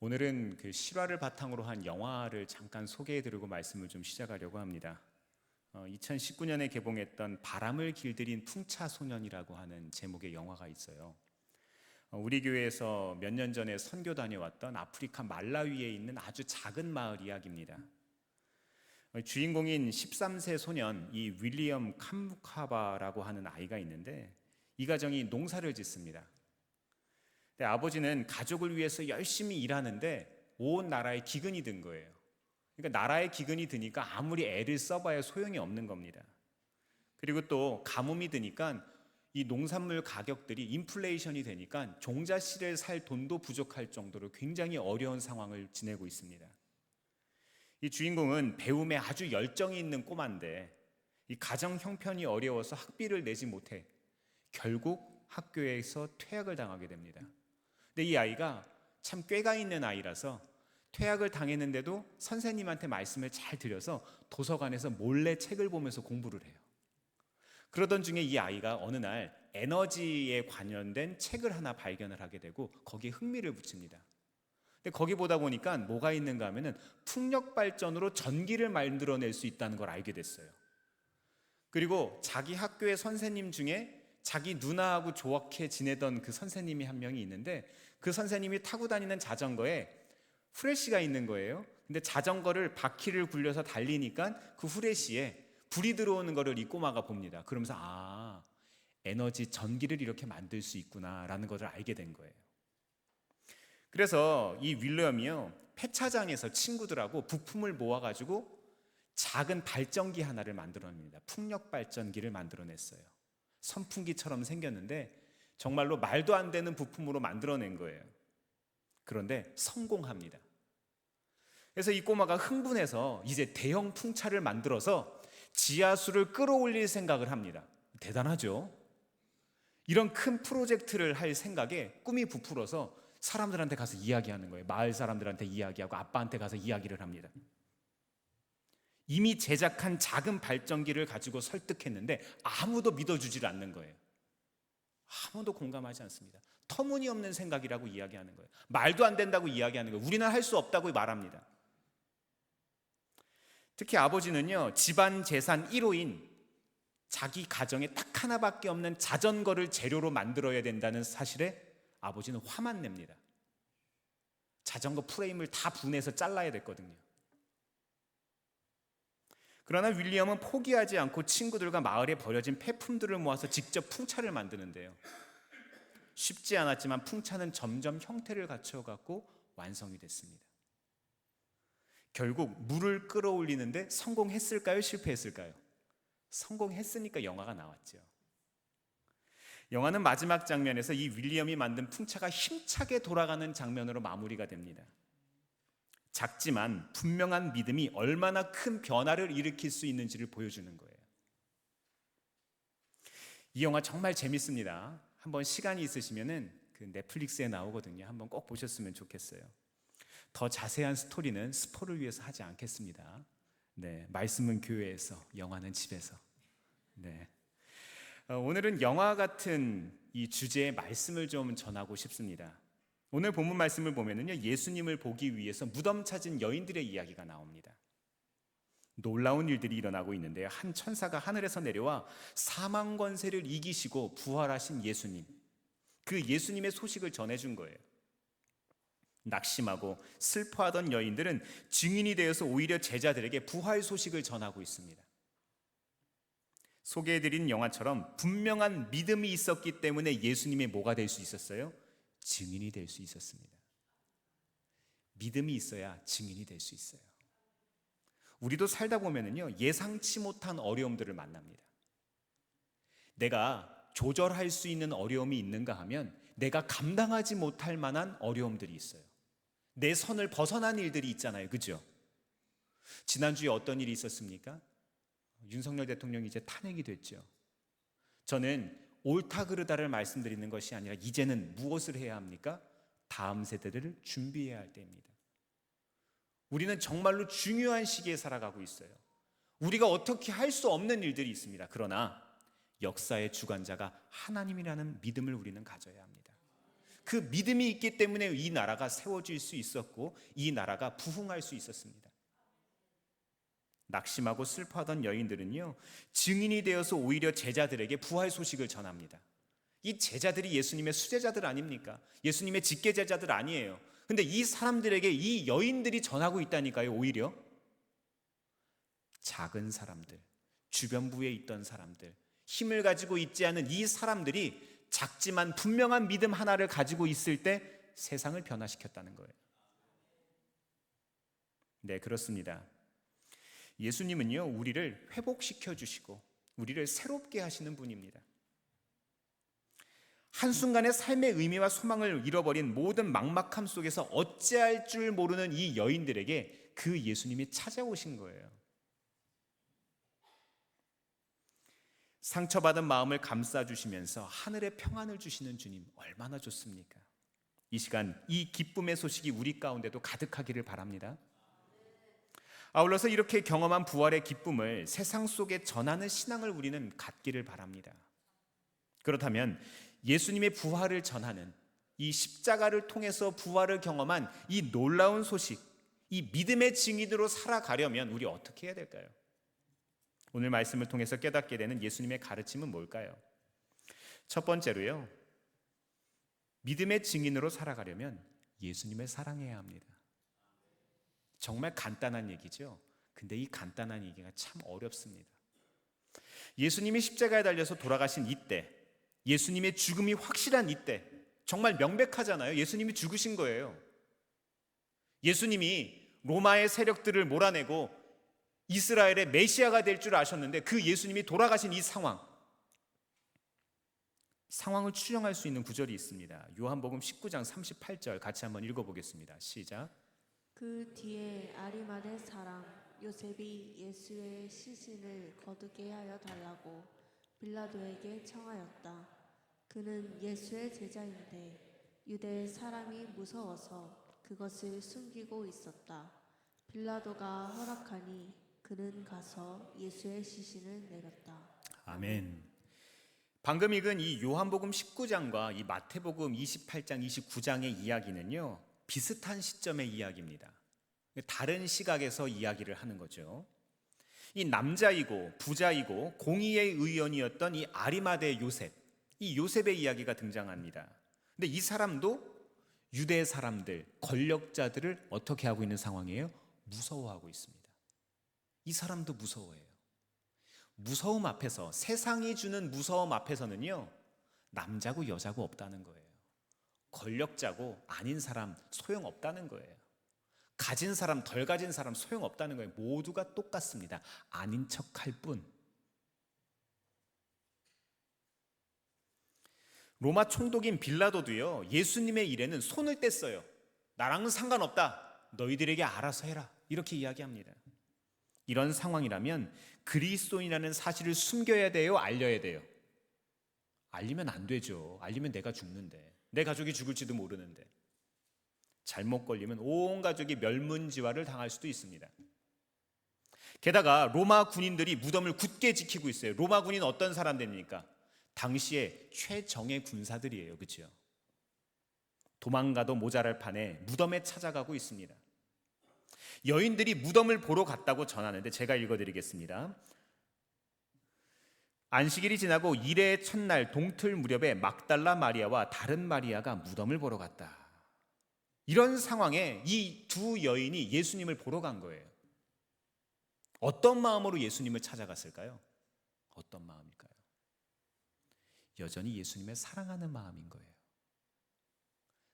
오늘은 그 실화를 바탕으로 한 영화를 잠깐 소개해드리고 말씀을 좀 시작하려고 합니다. 2019년에 개봉했던 바람을 길들인 풍차소년이라고 하는 제목의 영화가 있어요. 우리 교회에서 몇 년 전에 선교 다녀왔던 아프리카 말라위에 있는 아주 작은 마을 이야기입니다. 주인공인 13세 소년 이 윌리엄 캄무카바라고 하는 아이가 있는데 이 가정이 농사를 짓습니다. 근데 아버지는 가족을 위해서 열심히 일하는데 온 나라에 기근이 든 거예요. 그러니까 나라에 기근이 드니까 아무리 애를 써봐야 소용이 없는 겁니다. 그리고 또 가뭄이 드니까 이 농산물 가격들이 인플레이션이 되니까 종자씨를 살 돈도 부족할 정도로 굉장히 어려운 상황을 지내고 있습니다. 이 주인공은 배움에 아주 열정이 있는 꼬마인데 이 가정 형편이 어려워서 학비를 내지 못해 결국 학교에서 퇴학을 당하게 됩니다. 근데 이 아이가 참 꾀가 있는 아이라서 퇴학을 당했는데도 선생님한테 말씀을 잘 드려서 도서관에서 몰래 책을 보면서 공부를 해요. 그러던 중에 이 아이가 어느 날 에너지에 관련된 책을 하나 발견을 하게 되고 거기에 흥미를 붙입니다. 근데 거기 보다 보니까 뭐가 있는가 하면은 풍력 발전으로 전기를 만들어낼 수 있다는 걸 알게 됐어요. 그리고 자기 학교의 선생님 중에 자기 누나하고 좋게 지내던 그 선생님이 한 명이 있는데 그 선생님이 타고 다니는 자전거에 후레쉬가 있는 거예요. 근데 자전거를 바퀴를 굴려서 달리니까 그 후레쉬에 불이 들어오는 거를 이 꼬마가 봅니다. 그러면서 에너지 전기를 이렇게 만들 수 있구나라는 것을 알게 된 거예요. 그래서 이 윌리엄이요, 폐차장에서 친구들하고 부품을 모아가지고 작은 발전기 하나를 만들어냅니다. 풍력 발전기를 만들어냈어요. 선풍기처럼 생겼는데 정말로 말도 안 되는 부품으로 만들어낸 거예요. 그런데 성공합니다. 그래서 이 꼬마가 흥분해서 이제 대형 풍차를 만들어서 지하수를 끌어올릴 생각을 합니다. 대단하죠? 이런 큰 프로젝트를 할 생각에 꿈이 부풀어서 사람들한테 가서 이야기하는 거예요. 마을 사람들한테 이야기하고 아빠한테 가서 이야기를 합니다. 이미 제작한 작은 발전기를 가지고 설득했는데 아무도 믿어주질 않는 거예요. 아무도 공감하지 않습니다. 터무니없는 생각이라고 이야기하는 거예요. 말도 안 된다고 이야기하는 거예요. 우리는 할 수 없다고 말합니다. 특히 아버지는요, 집안 재산 1호인 자기 가정에 딱 하나밖에 없는 자전거를 재료로 만들어야 된다는 사실에 아버지는 화만 냅니다. 자전거 프레임을 다 분해서 잘라야 됐거든요. 그러나 윌리엄은 포기하지 않고 친구들과 마을에 버려진 폐품들을 모아서 직접 풍차를 만드는데요. 쉽지 않았지만 풍차는 점점 형태를 갖춰갖고 완성이 됐습니다. 결국 물을 끌어올리는데 성공했을까요? 실패했을까요? 성공했으니까 영화가 나왔죠. 영화는 마지막 장면에서 이 윌리엄이 만든 풍차가 힘차게 돌아가는 장면으로 마무리가 됩니다. 작지만 분명한 믿음이 얼마나 큰 변화를 일으킬 수 있는지를 보여주는 거예요. 이 영화 정말 재밌습니다. 한번 시간이 있으시면은 그 넷플릭스에 나오거든요. 한번 꼭 보셨으면 좋겠어요. 더 자세한 스토리는 스포를 위해서 하지 않겠습니다. 네, 말씀은 교회에서, 영화는 집에서. 네. 오늘은 영화 같은 이 주제의 말씀을 좀 전하고 싶습니다. 오늘 본문 말씀을 보면은요, 예수님을 보기 위해서 무덤 찾은 여인들의 이야기가 나옵니다. 놀라운 일들이 일어나고 있는데요, 한 천사가 하늘에서 내려와 사망 권세를 이기시고 부활하신 예수님, 그 예수님의 소식을 전해준 거예요. 낙심하고 슬퍼하던 여인들은 증인이 되어서 오히려 제자들에게 부활 소식을 전하고 있습니다. 소개해드린 영화처럼 분명한 믿음이 있었기 때문에 예수님의 뭐가 될 수 있었어요? 증인이 될 수 있었습니다. 믿음이 있어야 증인이 될 수 있어요. 우리도 살다 보면은요, 예상치 못한 어려움들을 만납니다. 내가 조절할 수 있는 어려움이 있는가 하면 내가 감당하지 못할 만한 어려움들이 있어요. 내 선을 벗어난 일들이 있잖아요. 그죠? 지난주에 어떤 일이 있었습니까? 윤석열 대통령이 이제 탄핵이 됐죠. 저는 옳다 그르다를 말씀드리는 것이 아니라 이제는 무엇을 해야 합니까? 다음 세대들을 준비해야 할 때입니다. 우리는 정말로 중요한 시기에 살아가고 있어요. 우리가 어떻게 할 수 없는 일들이 있습니다. 그러나 역사의 주관자가 하나님이라는 믿음을 우리는 가져야 합니다. 그 믿음이 있기 때문에 이 나라가 세워질 수 있었고 이 나라가 부흥할 수 있었습니다. 낙심하고 슬퍼하던 여인들은요, 증인이 되어서 오히려 제자들에게 부활 소식을 전합니다. 이 제자들이 예수님의 수제자들 아닙니까? 예수님의 직계제자들 아니에요. 근데 이 사람들에게 이 여인들이 전하고 있다니까요. 오히려 작은 사람들, 주변부에 있던 사람들, 힘을 가지고 있지 않은 이 사람들이 작지만 분명한 믿음 하나를 가지고 있을 때 세상을 변화시켰다는 거예요. 네, 그렇습니다. 예수님은요, 우리를 회복시켜 주시고 우리를 새롭게 하시는 분입니다. 한순간에 삶의 의미와 소망을 잃어버린 모든 막막함 속에서 어찌할 줄 모르는 이 여인들에게 그 예수님이 찾아오신 거예요. 상처받은 마음을 감싸주시면서 하늘의 평안을 주시는 주님, 얼마나 좋습니까? 이 시간 이 기쁨의 소식이 우리 가운데도 가득하기를 바랍니다. 아울러서 이렇게 경험한 부활의 기쁨을 세상 속에 전하는 신앙을 우리는 갖기를 바랍니다. 그렇다면 예수님의 부활을 전하는, 이 십자가를 통해서 부활을 경험한 이 놀라운 소식, 이 믿음의 증인으로 살아가려면 우리 어떻게 해야 될까요? 오늘 말씀을 통해서 깨닫게 되는 예수님의 가르침은 뭘까요? 첫 번째로요, 믿음의 증인으로 살아가려면 예수님을 사랑해야 합니다. 정말 간단한 얘기죠. 근데 이 간단한 얘기가 참 어렵습니다. 예수님이 십자가에 달려서 돌아가신 이때, 예수님의 죽음이 확실한 이때, 정말 명백하잖아요. 예수님이 죽으신 거예요. 예수님이 로마의 세력들을 몰아내고 이스라엘의 메시아가 될 줄 아셨는데 그 예수님이 돌아가신 이 상황을 추정할 수 있는 구절이 있습니다. 요한복음 19장 38절 같이 한번 읽어보겠습니다. 시작. 그 뒤에 아리마대 사람 요셉이 예수의 시신을 거두게 하여 달라고 빌라도에게 청하였다. 그는 예수의 제자인데 유대 사람이 무서워서 그것을 숨기고 있었다. 빌라도가 허락하니 그는 가서 예수의 시신을 내렸다. 아멘. 방금 읽은 이 요한복음 19장과 이 마태복음 28장, 29장의 이야기는요, 비슷한 시점의 이야기입니다. 다른 시각에서 이야기를 하는 거죠. 이 남자이고 부자이고 공의의 의원이었던 이 아리마대 요셉, 이 요셉의 이야기가 등장합니다. 근데 이 사람도 유대 사람들, 권력자들을 어떻게 하고 있는 상황이에요? 무서워하고 있습니다. 이 사람도 무서워해요. 무서움 앞에서, 세상이 주는 무서움 앞에서는요, 남자고 여자고 없다는 거예요. 권력자고 아닌 사람 소용없다는 거예요. 가진 사람 덜 가진 사람 소용없다는 거예요. 모두가 똑같습니다. 아닌 척할 뿐. 로마 총독인 빌라도도요, 예수님의 일에는 손을 뗐어요. 나랑은 상관없다. 너희들에게 알아서 해라. 이렇게 이야기합니다. 이런 상황이라면 그리스도인이라는 사실을 숨겨야 돼요? 알려야 돼요? 알리면 안 되죠. 알리면 내가 죽는데, 내 가족이 죽을지도 모르는데, 잘못 걸리면 온 가족이 멸문지화를 당할 수도 있습니다. 게다가 로마 군인들이 무덤을 굳게 지키고 있어요. 로마 군인 어떤 사람들입니까? 당시에 최정예 군사들이에요. 그렇죠? 도망가도 모자랄 판에 무덤에 찾아가고 있습니다. 여인들이 무덤을 보러 갔다고 전하는데 제가 읽어드리겠습니다. 안식일이 지나고 일의 첫날 동틀 무렵에 막달라 마리아와 다른 마리아가 무덤을 보러 갔다. 이런 상황에 이 두 여인이 예수님을 보러 간 거예요. 어떤 마음으로 예수님을 찾아갔을까요? 어떤 마음일까요? 여전히 예수님을 사랑하는 마음인 거예요.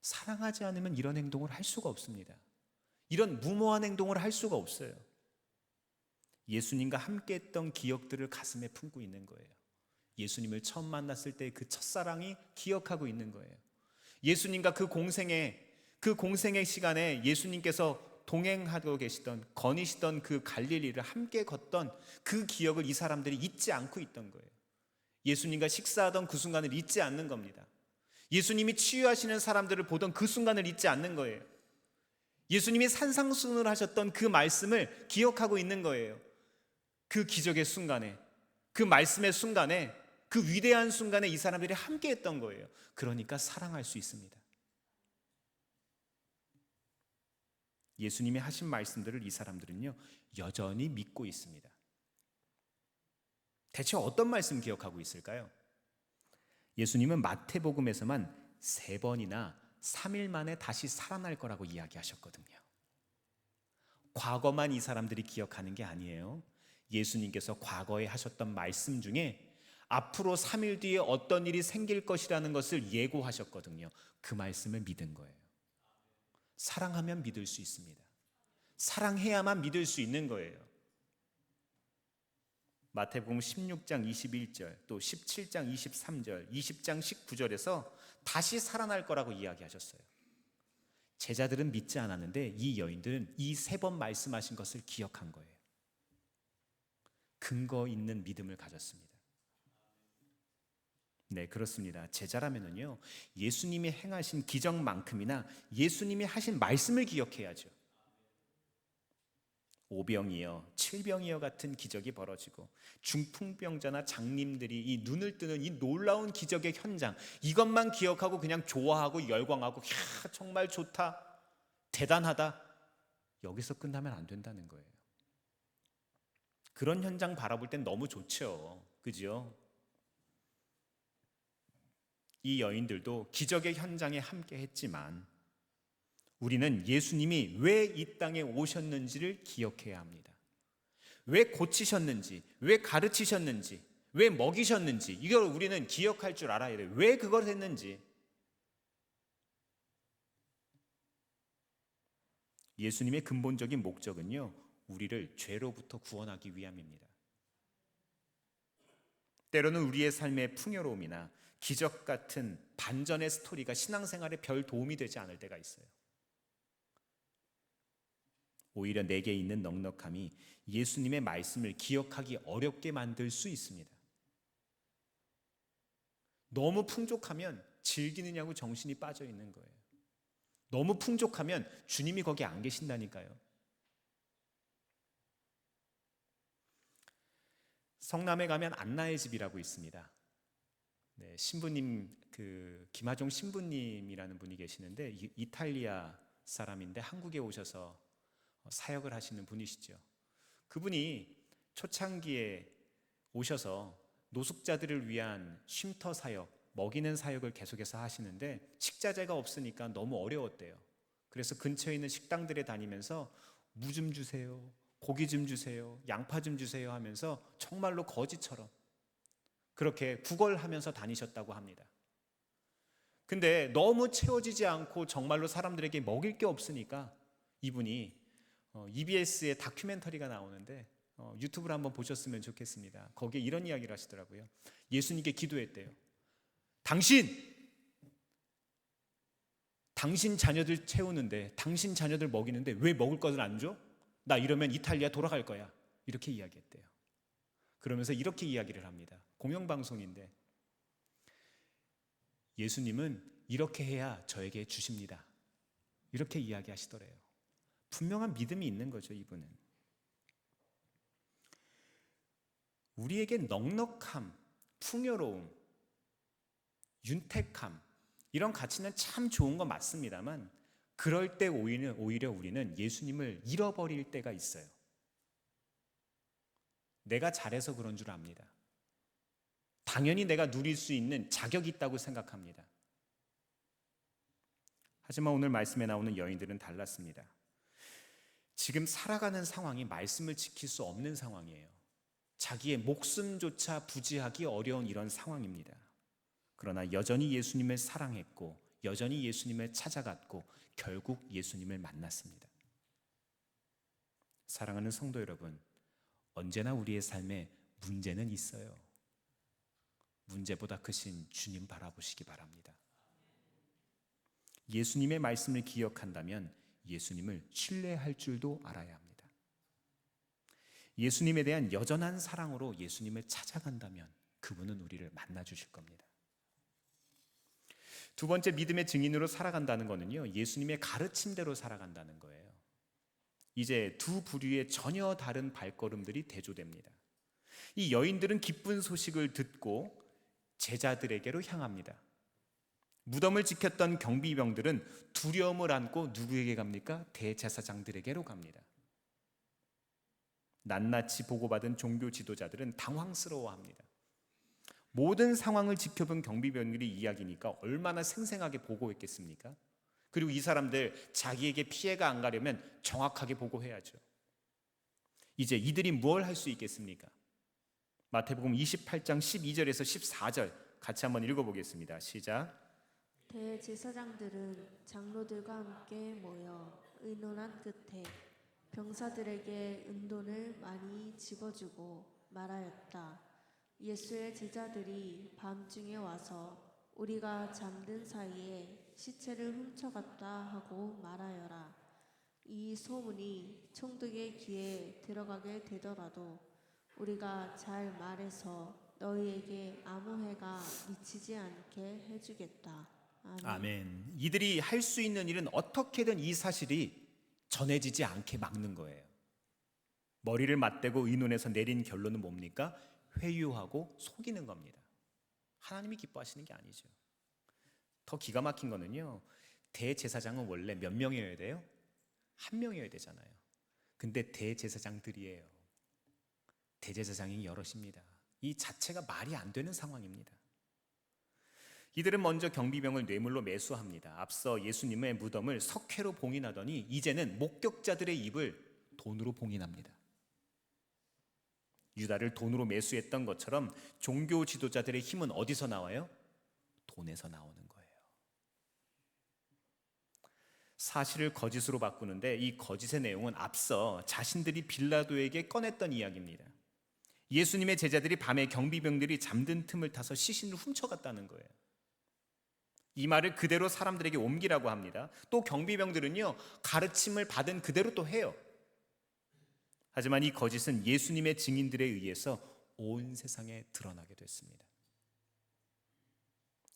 사랑하지 않으면 이런 행동을 할 수가 없습니다. 이런 무모한 행동을 할 수가 없어요. 예수님과 함께 했던 기억들을 가슴에 품고 있는 거예요. 예수님을 처음 만났을 때 그 첫사랑이 기억하고 있는 거예요. 예수님과 그 공생의 시간에 예수님께서 동행하고 계시던, 거니시던 그 갈릴리를 함께 걷던 그 기억을 이 사람들이 잊지 않고 있던 거예요. 예수님과 식사하던 그 순간을 잊지 않는 겁니다. 예수님이 치유하시는 사람들을 보던 그 순간을 잊지 않는 거예요. 예수님이 산상수훈을 하셨던 그 말씀을 기억하고 있는 거예요. 그 기적의 순간에, 그 말씀의 순간에, 그 위대한 순간에 이 사람들이 함께 했던 거예요. 그러니까 사랑할 수 있습니다. 예수님이 하신 말씀들을 이 사람들은요, 여전히 믿고 있습니다. 대체 어떤 말씀 기억하고 있을까요? 예수님은 마태복음에서만 3번이나 3일 만에 다시 살아날 거라고 이야기하셨거든요. 과거만 이 사람들이 기억하는 게 아니에요. 예수님께서 과거에 하셨던 말씀 중에 앞으로 3일 뒤에 어떤 일이 생길 것이라는 것을 예고하셨거든요. 그 말씀을 믿은 거예요. 사랑하면 믿을 수 있습니다. 사랑해야만 믿을 수 있는 거예요. 마태복음 16장 21절, 또 17장 23절, 20장 19절에서 다시 살아날 거라고 이야기하셨어요. 제자들은 믿지 않았는데 이 여인들은 이 3번 말씀하신 것을 기억한 거예요. 근거 있는 믿음을 가졌습니다. 네, 그렇습니다. 제자라면은요, 예수님이 행하신 기적만큼이나 예수님이 하신 말씀을 기억해야죠. 5병이여 7병이여 같은 기적이 벌어지고 중풍병자나 장님들이 이 눈을 뜨는 이 놀라운 기적의 현장, 이것만 기억하고 그냥 좋아하고 열광하고 야, 정말 좋다, 대단하다, 여기서 끝나면 안 된다는 거예요. 그런 현장 바라볼 땐 너무 좋죠. 그죠? 이 여인들도 기적의 현장에 함께 했지만 우리는 예수님이 왜 이 땅에 오셨는지를 기억해야 합니다. 왜 고치셨는지, 왜 가르치셨는지, 왜 먹이셨는지, 이걸 우리는 기억할 줄 알아야 돼요. 왜 그걸 했는지. 예수님의 근본적인 목적은요, 우리를 죄로부터 구원하기 위함입니다. 때로는 우리의 삶의 풍요로움이나 기적 같은 반전의 스토리가 신앙생활에 별 도움이 되지 않을 때가 있어요. 오히려 내게 있는 넉넉함이 예수님의 말씀을 기억하기 어렵게 만들 수 있습니다. 너무 풍족하면 즐기느냐고 정신이 빠져 있는 거예요. 너무 풍족하면 주님이 거기 안 계신다니까요. 성남에 가면 안나의 집이라고 있습니다. 네, 신부님, 김하종 신부님이라는 분이 계시는데 이탈리아 사람인데 한국에 오셔서 사역을 하시는 분이시죠. 그분이 초창기에 오셔서 노숙자들을 위한 쉼터 사역, 먹이는 사역을 계속해서 하시는데 식자재가 없으니까 너무 어려웠대요. 그래서 근처에 있는 식당들에 다니면서 무 좀 주세요, 고기 좀 주세요, 양파 좀 주세요 하면서 정말로 거지처럼 그렇게 구걸하면서 다니셨다고 합니다. 근데 너무 채워지지 않고 정말로 사람들에게 먹일 게 없으니까 이분이 EBS의 다큐멘터리가 나오는데 유튜브를 한번 보셨으면 좋겠습니다. 거기에 이런 이야기를 하시더라고요. 예수님께 기도했대요. 당신 자녀들 채우는데, 당신 자녀들 먹이는데 왜 먹을 것을 안 줘? 나 이러면 이탈리아 돌아갈 거야. 이렇게 이야기했대요. 그러면서 이렇게 이야기를 합니다. 공영방송인데 예수님은 이렇게 해야 저에게 주십니다. 이렇게 이야기하시더래요. 분명한 믿음이 있는 거죠, 이분은. 우리에게 넉넉함, 풍요로움, 윤택함, 이런 가치는 참 좋은 거 맞습니다만 그럴 때 오히려 우리는 예수님을 잃어버릴 때가 있어요. 내가 잘해서 그런 줄 압니다. 당연히 내가 누릴 수 있는 자격이 있다고 생각합니다. 하지만 오늘 말씀에 나오는 여인들은 달랐습니다. 지금 살아가는 상황이 말씀을 지킬 수 없는 상황이에요. 자기의 목숨조차 부지하기 어려운 이런 상황입니다. 그러나 여전히 예수님을 사랑했고 여전히 예수님을 찾아갔고 결국 예수님을 만났습니다. 사랑하는 성도 여러분, 언제나 우리의 삶에 문제는 있어요. 문제보다 크신 주님 바라보시기 바랍니다. 예수님의 말씀을 기억한다면 예수님을 신뢰할 줄도 알아야 합니다. 예수님에 대한 여전한 사랑으로 예수님을 찾아간다면 그분은 우리를 만나 주실 겁니다. 두 번째 믿음의 증인으로 살아간다는 것은요, 예수님의 가르침대로 살아간다는 거예요. 이제 두 부류의 전혀 다른 발걸음들이 대조됩니다. 이 여인들은 기쁜 소식을 듣고 제자들에게로 향합니다. 무덤을 지켰던 경비병들은 두려움을 안고 누구에게 갑니까? 대제사장들에게로 갑니다. 낱낱이 보고받은 종교 지도자들은 당황스러워합니다. 모든 상황을 지켜본 경비병들의 이야기니까 얼마나 생생하게 보고했겠습니까? 그리고 이 사람들 자기에게 피해가 안 가려면 정확하게 보고해야죠. 이제 이들이 뭘 할 수 있겠습니까? 마태복음 28장 12절에서 14절 같이 한번 읽어보겠습니다. 시작. 대제사장들은 장로들과 함께 모여 의논한 끝에 병사들에게 은돈을 많이 집어주고 말하였다. 예수의 제자들이 밤중에 와서 우리가 잠든 사이에 시체를 훔쳐갔다 하고 말하여라. 이 소문이 총독의 귀에 들어가게 되더라도 우리가 잘 말해서 너희에게 아무 해가 미치지 않게 해주겠다. 아멘. 아멘. 이들이 할 수 있는 일은 어떻게든 이 사실이 전해지지 않게 막는 거예요. 머리를 맞대고 의논해서 내린 결론은 뭡니까? 회유하고 속이는 겁니다. 하나님이 기뻐하시는 게 아니죠. 더 기가 막힌 거는요, 대제사장은 원래 몇 명이어야 돼요? 한 명이어야 되잖아요. 근데 대제사장들이에요. 대제사장이 여럿입니다. 이 자체가 말이 안 되는 상황입니다. 이들은 먼저 경비병을 뇌물로 매수합니다. 앞서 예수님의 무덤을 석회로 봉인하더니 이제는 목격자들의 입을 돈으로 봉인합니다. 유다를 돈으로 매수했던 것처럼 종교 지도자들의 힘은 어디서 나와요? 돈에서 나오는 거예요. 사실을 거짓으로 바꾸는데 이 거짓의 내용은 앞서 자신들이 빌라도에게 꺼냈던 이야기입니다. 예수님의 제자들이 밤에 경비병들이 잠든 틈을 타서 시신을 훔쳐갔다는 거예요. 이 말을 그대로 사람들에게 옮기라고 합니다. 또 경비병들은요, 가르침을 받은 그대로 또 해요. 하지만 이 거짓은 예수님의 증인들에 의해서 온 세상에 드러나게 됐습니다.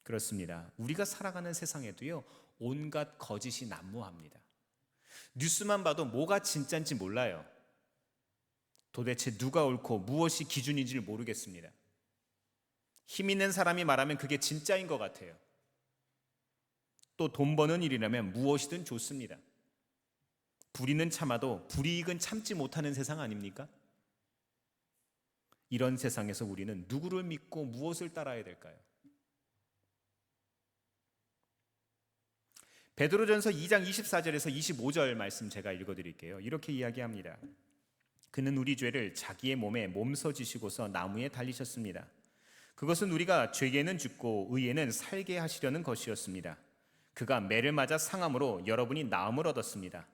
그렇습니다. 우리가 살아가는 세상에도요, 온갖 거짓이 난무합니다. 뉴스만 봐도 뭐가 진짜인지 몰라요. 도대체 누가 옳고 무엇이 기준인지를 모르겠습니다. 힘 있는 사람이 말하면 그게 진짜인 것 같아요. 또 돈 버는 일이라면 무엇이든 좋습니다. 불의는 참아도 불이익은 참지 못하는 세상 아닙니까? 이런 세상에서 우리는 누구를 믿고 무엇을 따라야 될까요? 베드로전서 2장 24절에서 25절 말씀 제가 읽어드릴게요. 이렇게 이야기합니다. 그는 우리 죄를 자기의 몸에 몸서지시고서 나무에 달리셨습니다. 그것은 우리가 죄에는 죽고 의에는 살게 하시려는 것이었습니다. 그가 매를 맞아 상함으로 여러분이 나음을 얻었습니다.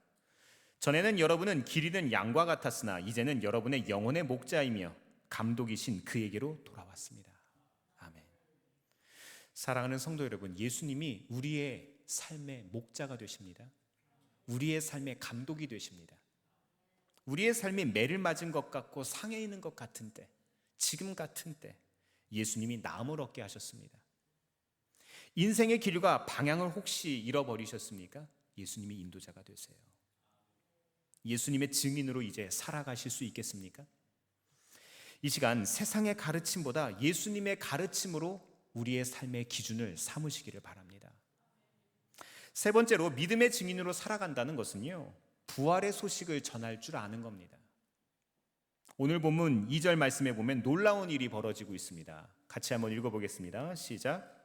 전에는 여러분은 길 잃은 양과 같았으나 이제는 여러분의 영혼의 목자이며 감독이신 그에게로 돌아왔습니다. 아멘. 사랑하는 성도 여러분, 예수님이 우리의 삶의 목자가 되십니다. 우리의 삶의 감독이 되십니다. 우리의 삶이 매를 맞은 것 같고 상해 있는 것 같은 때, 지금 같은 때 예수님이 나음을 얻게 하셨습니다. 인생의 길과 방향을 혹시 잃어버리셨습니까? 예수님이 인도자가 되세요. 예수님의 증인으로 이제 살아가실 수 있겠습니까? 이 시간 세상의 가르침보다 예수님의 가르침으로 우리의 삶의 기준을 삼으시기를 바랍니다. 세 번째로 믿음의 증인으로 살아간다는 것은요, 부활의 소식을 전할 줄 아는 겁니다. 오늘 본문 2절 말씀에 보면 놀라운 일이 벌어지고 있습니다. 같이 한번 읽어보겠습니다. 시작.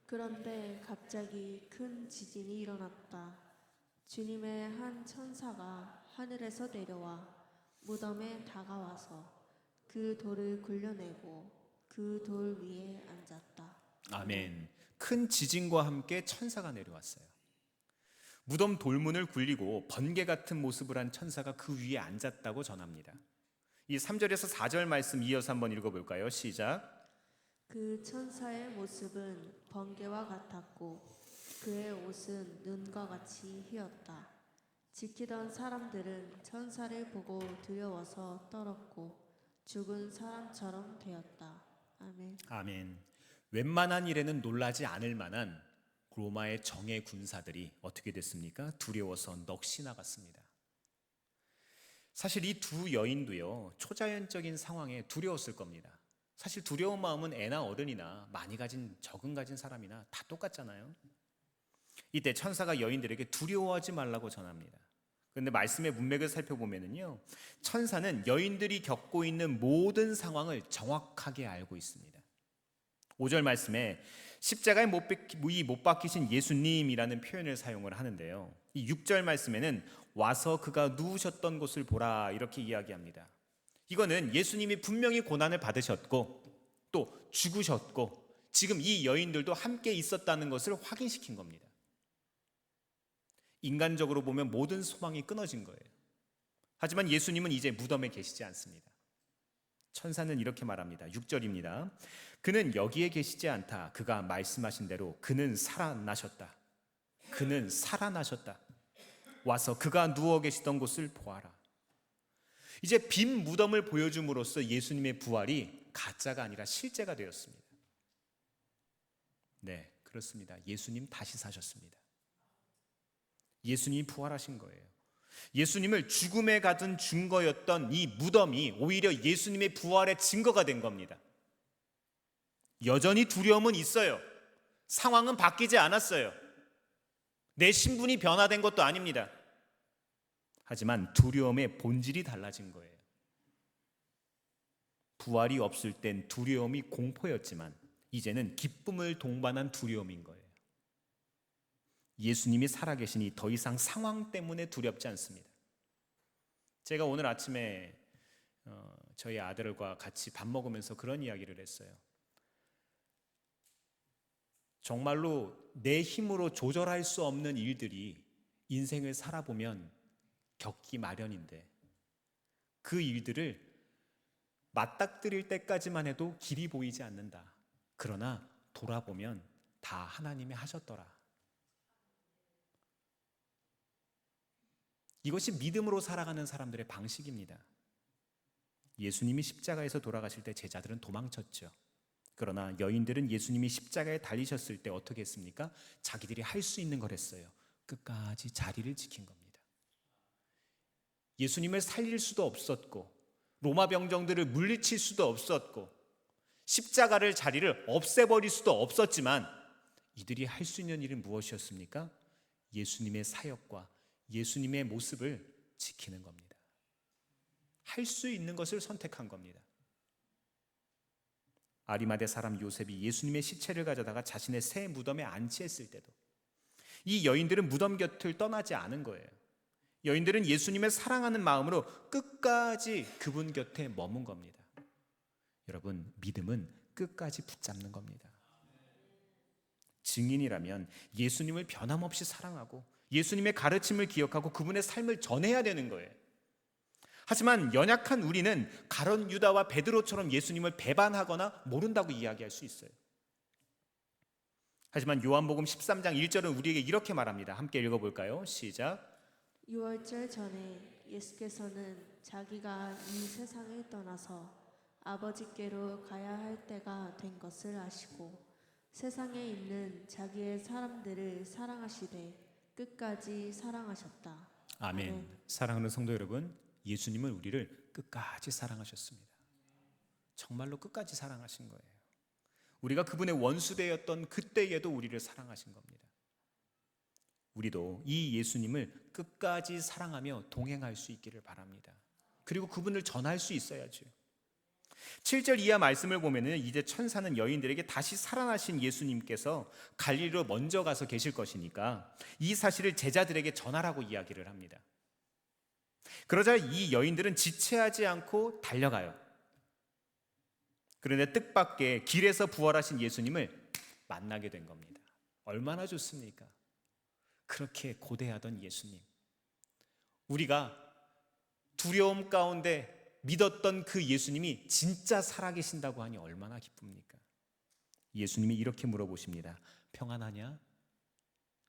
그런데 갑자기 큰 지진이 일어났다. 주님의 한 천사가 하늘에서 내려와 무덤에 다가와서 그 돌을 굴려내고 그 돌 위에 앉았다. 아멘. 큰 지진과 함께 천사가 내려왔어요. 무덤 돌문을 굴리고 번개 같은 모습을 한 천사가 그 위에 앉았다고 전합니다. 이 3절에서 4절 말씀 이어서 한번 읽어볼까요? 시작. 그 천사의 모습은 번개와 같았고 그의 옷은 눈과 같이 희었다. 지키던 사람들은 천사를 보고 두려워서 떨었고 죽은 사람처럼 되었다. 아멘. 아멘. 웬만한 일에는 놀라지 않을 만한 로마의 정예 군사들이 어떻게 됐습니까? 두려워서 넋이 나갔습니다. 사실 이 두 여인도요, 초자연적인 상황에 두려웠을 겁니다. 사실 두려운 마음은 애나 어른이나 많이 가진 적은 가진 사람이나 다 똑같잖아요. 이때 천사가 여인들에게 두려워하지 말라고 전합니다. 그런데 말씀의 문맥을 살펴보면요, 천사는 여인들이 겪고 있는 모든 상황을 정확하게 알고 있습니다. 5절 말씀에 십자가에 못 박히신 예수님이라는 표현을 사용을 하는데요, 이 6절 말씀에는 와서 그가 누우셨던 곳을 보라 이렇게 이야기합니다. 이거는 예수님이 분명히 고난을 받으셨고 또 죽으셨고 지금 이 여인들도 함께 있었다는 것을 확인시킨 겁니다. 인간적으로 보면 모든 소망이 끊어진 거예요. 하지만 예수님은 이제 무덤에 계시지 않습니다. 천사는 이렇게 말합니다. 6절입니다. 그는 여기에 계시지 않다. 그가 말씀하신 대로 그는 살아나셨다. 그는 살아나셨다. 와서 그가 누워 계시던 곳을 보아라. 이제 빈 무덤을 보여줌으로써 예수님의 부활이 가짜가 아니라 실제가 되었습니다. 네, 그렇습니다. 예수님 다시 사셨습니다. 예수님이 부활하신 거예요. 예수님을 죽음에 가둔 증거였던 이 무덤이 오히려 예수님의 부활의 증거가 된 겁니다. 여전히 두려움은 있어요. 상황은 바뀌지 않았어요. 내 신분이 변화된 것도 아닙니다. 하지만 두려움의 본질이 달라진 거예요. 부활이 없을 땐 두려움이 공포였지만 이제는 기쁨을 동반한 두려움인 거예요. 예수님이 살아계시니 더 이상 상황 때문에 두렵지 않습니다. 제가 오늘 아침에 저희 아들과 같이 밥 먹으면서 그런 이야기를 했어요. 정말로 내 힘으로 조절할 수 없는 일들이 인생을 살아보면 겪기 마련인데 그 일들을 맞닥뜨릴 때까지만 해도 길이 보이지 않는다. 그러나 돌아보면 다 하나님이 하셨더라. 이것이 믿음으로 살아가는 사람들의 방식입니다. 예수님이 십자가에서 돌아가실 때 제자들은 도망쳤죠. 그러나 여인들은 예수님이 십자가에 달리셨을 때 어떻게 했습니까? 자기들이 할 수 있는 걸 했어요. 끝까지 자리를 지킨 겁니다. 예수님을 살릴 수도 없었고 로마 병정들을 물리칠 수도 없었고 십자가를 자리를 없애버릴 수도 없었지만 이들이 할 수 있는 일은 무엇이었습니까? 예수님의 사역과 예수님의 모습을 지키는 겁니다. 할 수 있는 것을 선택한 겁니다. 아리마대 사람 요셉이 예수님의 시체를 가져다가 자신의 새 무덤에 안치했을 때도 이 여인들은 무덤 곁을 떠나지 않은 거예요. 여인들은 예수님을 사랑하는 마음으로 끝까지 그분 곁에 머문 겁니다. 여러분, 믿음은 끝까지 붙잡는 겁니다. 증인이라면 예수님을 변함없이 사랑하고 예수님의 가르침을 기억하고 그분의 삶을 전해야 되는 거예요. 하지만 연약한 우리는 가룟 유다와 베드로처럼 예수님을 배반하거나 모른다고 이야기할 수 있어요. 하지만 요한복음 13장 1절은 우리에게 이렇게 말합니다. 함께 읽어볼까요? 시작. 6월절 전에 예수께서는 자기가 이 세상을 떠나서 아버지께로 가야 할 때가 된 것을 아시고 세상에 있는 자기의 사람들을 사랑하시되 끝까지 사랑하셨다. 아멘. 사랑하는 성도 여러분, 예수님은 우리를 끝까지 사랑하셨습니다. 정말로 끝까지 사랑하신 거예요. 우리가 그분의 원수되었던 그때에도 우리를 사랑하신 겁니다. 우리도 이 예수님을 끝까지 사랑하며 동행할 수 있기를 바랍니다. 그리고 그분을 전할 수 있어야죠. 7절 이하 말씀을 보면 이제 천사는 여인들에게 다시 살아나신 예수님께서 갈릴리로 먼저 가서 계실 것이니까 이 사실을 제자들에게 전하라고 이야기를 합니다. 그러자 이 여인들은 지체하지 않고 달려가요. 그런데 뜻밖의 길에서 부활하신 예수님을 만나게 된 겁니다. 얼마나 좋습니까? 그렇게 고대하던 예수님, 우리가 두려움 가운데 믿었던 그 예수님이 진짜 살아계신다고 하니 얼마나 기쁩니까? 예수님이 이렇게 물어보십니다. 평안하냐?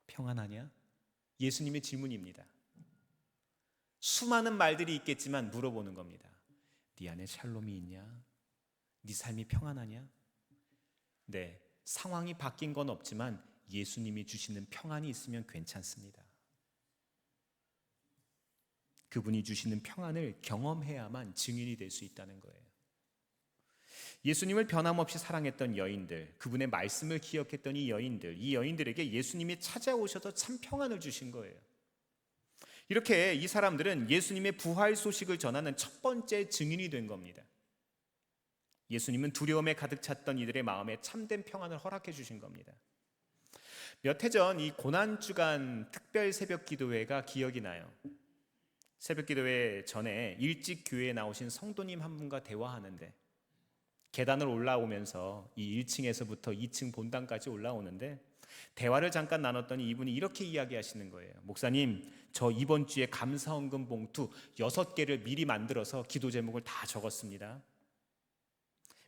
평안하냐? 예수님의 질문입니다. 수많은 말들이 있겠지만 물어보는 겁니다. 네 안에 샬롬이 있냐? 네 삶이 평안하냐? 네, 상황이 바뀐 건 없지만 예수님이 주시는 평안이 있으면 괜찮습니다. 그분이 주시는 평안을 경험해야만 증인이 될 수 있다는 거예요. 예수님을 변함없이 사랑했던 여인들, 그분의 말씀을 기억했던 이 여인들에게 예수님이 찾아오셔서 참 평안을 주신 거예요. 이렇게 이 사람들은 예수님의 부활 소식을 전하는 첫 번째 증인이 된 겁니다. 예수님은 두려움에 가득 찼던 이들의 마음에 참된 평안을 허락해 주신 겁니다. 몇 해 전 이 고난주간 특별 새벽 기도회가 기억이 나요. 새벽 기도회 전에 일찍 교회에 나오신 성도님 한 분과 대화하는데, 계단을 올라오면서 이 1층에서부터 2층 본당까지 올라오는데 대화를 잠깐 나눴더니 이분이 이렇게 이야기하시는 거예요. 목사님, 저 이번 주에 감사헌금 봉투 6개를 미리 만들어서 기도 제목을 다 적었습니다.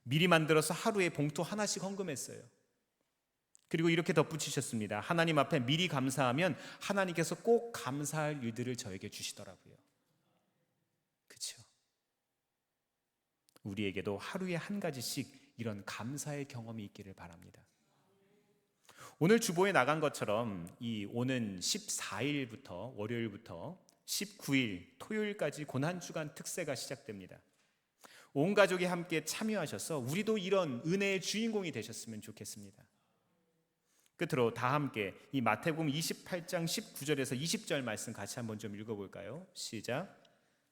미리 만들어서 하루에 봉투 하나씩 헌금했어요. 그리고 이렇게 덧붙이셨습니다. 하나님 앞에 미리 감사하면 하나님께서 꼭 감사할 일들을 저에게 주시더라고요. 그렇죠? 우리에게도 하루에 한 가지씩 이런 감사의 경험이 있기를 바랍니다. 오늘 주보에 나간 것처럼 이 오는 14일부터 월요일부터 19일 토요일까지 고난주간 특세가 시작됩니다. 온 가족이 함께 참여하셔서 우리도 이런 은혜의 주인공이 되셨으면 좋겠습니다. 끝으로 다 함께 이 마태복음 28장 19절에서 20절 말씀 같이 한번 좀 읽어볼까요? 시작.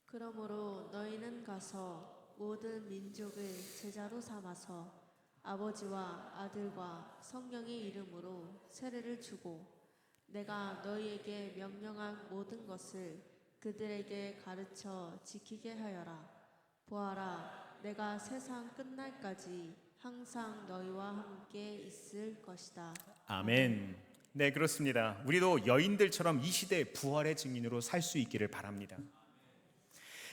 그러므로 너희는 가서 모든 민족을 제자로 삼아서 아버지와 아들과 성령의 이름으로 세례를 주고 내가 너희에게 명령한 모든 것을 그들에게 가르쳐 지키게 하여라. 보아라, 내가 세상 끝날까지 항상 너희와 함께 있을 것이다. 아멘. 네, 그렇습니다. 우리도 여인들처럼 이 시대 부활의 증인으로 살 수 있기를 바랍니다.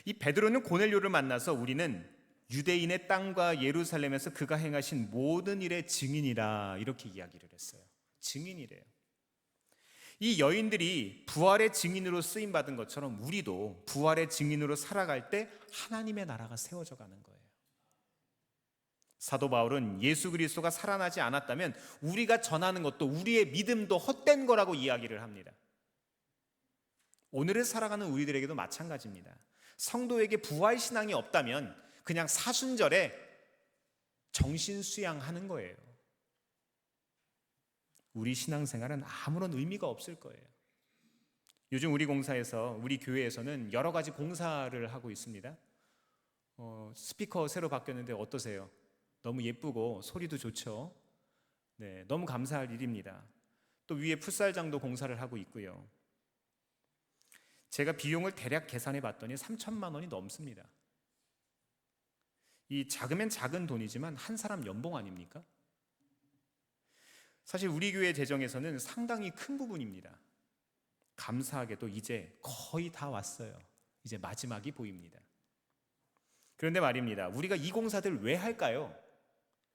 이 베드로는 고넬료를 만나서 우리는 유대인의 땅과 예루살렘에서 그가 행하신 모든 일의 증인이라 이렇게 이야기를 했어요. 증인이래요. 이 여인들이 부활의 증인으로 쓰임 받은 것처럼 우리도 부활의 증인으로 살아갈 때 하나님의 나라가 세워져 가는 거예요. 사도 바울은 예수 그리스도가 살아나지 않았다면 우리가 전하는 것도 우리의 믿음도 헛된 거라고 이야기를 합니다. 오늘을 살아가는 우리들에게도 마찬가지입니다. 성도에게 부활 신앙이 없다면 그냥 사순절에 정신 수양하는 거예요. 우리 신앙생활은 아무런 의미가 없을 거예요. 요즘 우리 공사에서, 우리 교회에서는 여러 가지 공사를 하고 있습니다. 스피커 새로 바뀌었는데 어떠세요? 너무 예쁘고 소리도 좋죠. 네, 너무 감사할 일입니다. 또 위에 풋살장도 공사를 하고 있고요. 제가 비용을 대략 계산해 봤더니 3천만 원이 넘습니다. 이 작으면 작은 돈이지만 한 사람 연봉 아닙니까? 사실 우리 교회 재정에서는 상당히 큰 부분입니다. 감사하게도 이제 거의 다 왔어요. 이제 마지막이 보입니다. 그런데 말입니다. 우리가 이 공사들 왜 할까요?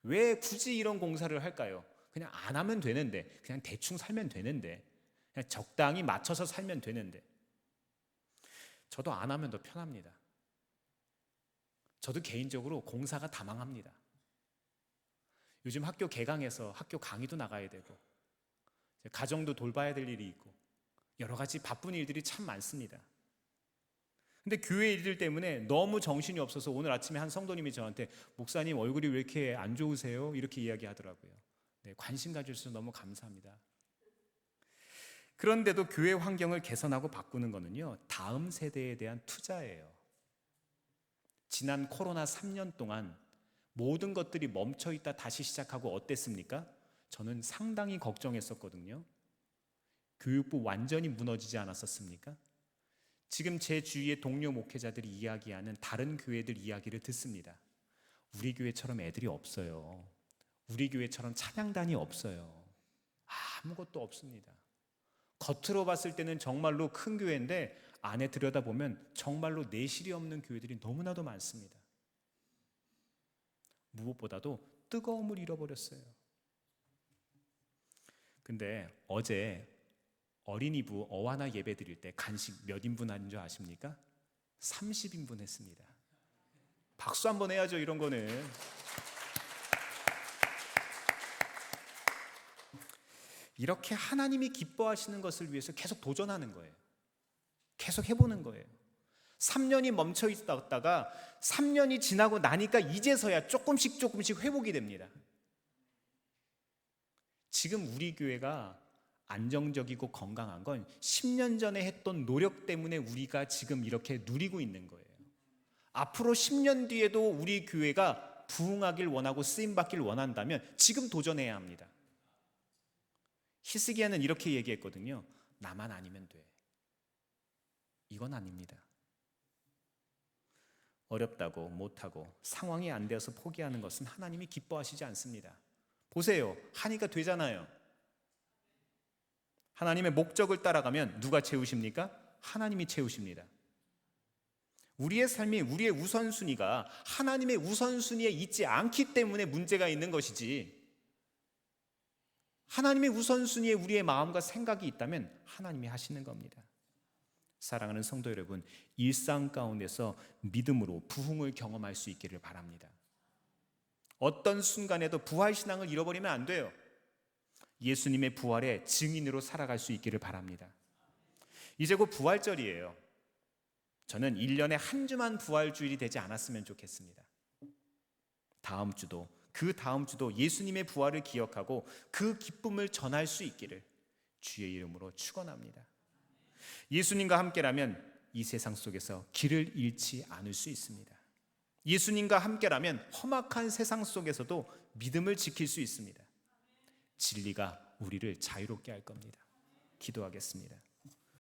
왜 굳이 이런 공사를 할까요? 그냥 안 하면 되는데, 그냥 대충 살면 되는데, 그냥 적당히 맞춰서 살면 되는데. 저도 안 하면 더 편합니다. 저도 개인적으로 공사가 다 망합니다. 요즘 학교 개강해서 학교 강의도 나가야 되고 가정도 돌봐야 될 일이 있고 여러 가지 바쁜 일들이 참 많습니다. 근데 교회 일들 때문에 너무 정신이 없어서 오늘 아침에 한 성도님이 저한테 목사님 얼굴이 왜 이렇게 안 좋으세요? 이렇게 이야기하더라고요. 네, 관심 가져주셔서 너무 감사합니다. 그런데도 교회 환경을 개선하고 바꾸는 거는요, 다음 세대에 대한 투자예요. 지난 코로나 3년 동안 모든 것들이 멈춰 있다 다시 시작하고 어땠습니까? 저는 상당히 걱정했었거든요. 교육부 완전히 무너지지 않았었습니까? 지금 제 주위의 동료 목회자들이 이야기하는 다른 교회들 이야기를 듣습니다. 우리 교회처럼 애들이 없어요. 우리 교회처럼 찬양단이 없어요. 아무것도 없습니다. 겉으로 봤을 때는 정말로 큰 교회인데 안에 들여다보면 정말로 내실이 없는 교회들이 너무나도 많습니다. 무엇보다도 뜨거움을 잃어버렸어요. 근데 어제 어린이부 어와나 예배 드릴 때 간식 몇 인분 하는 줄 아십니까? 30인분 했습니다. 박수 한번 해야죠, 이런 거는. 이렇게 하나님이 기뻐하시는 것을 위해서 계속 도전하는 거예요. 계속 해보는 거예요. 3년이 멈춰 있다가 3년이 지나고 나니까 이제서야 조금씩 회복이 됩니다. 지금 우리 교회가 안정적이고 건강한 건 10년 전에 했던 노력 때문에 우리가 지금 이렇게 누리고 있는 거예요. 앞으로 10년 뒤에도 우리 교회가 부흥하길 원하고 쓰임받길 원한다면 지금 도전해야 합니다. 히스기야는 이렇게 얘기했거든요. 나만 아니면 돼. 이건 아닙니다. 어렵다고 못하고 상황이 안 되어서 포기하는 것은 하나님이 기뻐하시지 않습니다. 보세요. 하니까 되잖아요. 하나님의 목적을 따라가면 누가 채우십니까? 하나님이 채우십니다. 우리의 삶이, 우리의 우선순위가 하나님의 우선순위에 있지 않기 때문에 문제가 있는 것이지, 하나님의 우선순위에 우리의 마음과 생각이 있다면 하나님이 하시는 겁니다. 사랑하는 성도 여러분, 일상 가운데서 믿음으로 부흥을 경험할 수 있기를 바랍니다. 어떤 순간에도 부활신앙을 잃어버리면 안 돼요. 예수님의 부활의 증인으로 살아갈 수 있기를 바랍니다. 이제 곧 부활절이에요. 저는 1년에 한 주만 부활주일이 되지 않았으면 좋겠습니다. 다음 주도, 그 다음 주도 예수님의 부활을 기억하고 그 기쁨을 전할 수 있기를 주의 이름으로 축원합니다. 예수님과 함께라면 이 세상 속에서 길을 잃지 않을 수 있습니다. 예수님과 함께라면 험악한 세상 속에서도 믿음을 지킬 수 있습니다. 진리가 우리를 자유롭게 할 겁니다. 기도하겠습니다.